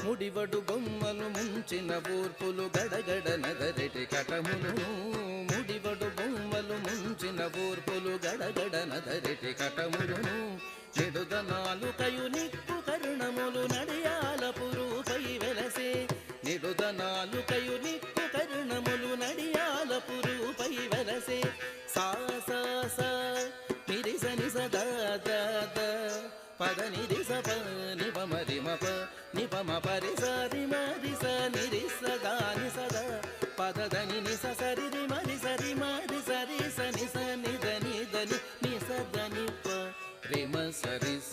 ముడివడు బొమ్మలు ముంచిన ఊర్పులు గడగడ నదరెటి కటములు ముడివడు బొమ్మలు ముంచిన ఊర్పులు గడగడ నదరెటి కటములును నిడుదనాలు కయు నిక్కు కరుణములు నడియాల పురుపై వెలసే నిడుదనాలు కయు నిక్కు కరుణములు నడియాల పురుపై వెలసే సా సా సా నిరిసని సదా పద నిరిస ప నిప మరి మప నిప మ పరి సరి మరి స నిరిస దాని సదా పద దని ని స సరి రి మరి సరి మరి సరి స ని స ని దని దని ని స దని ప రి మ సరి స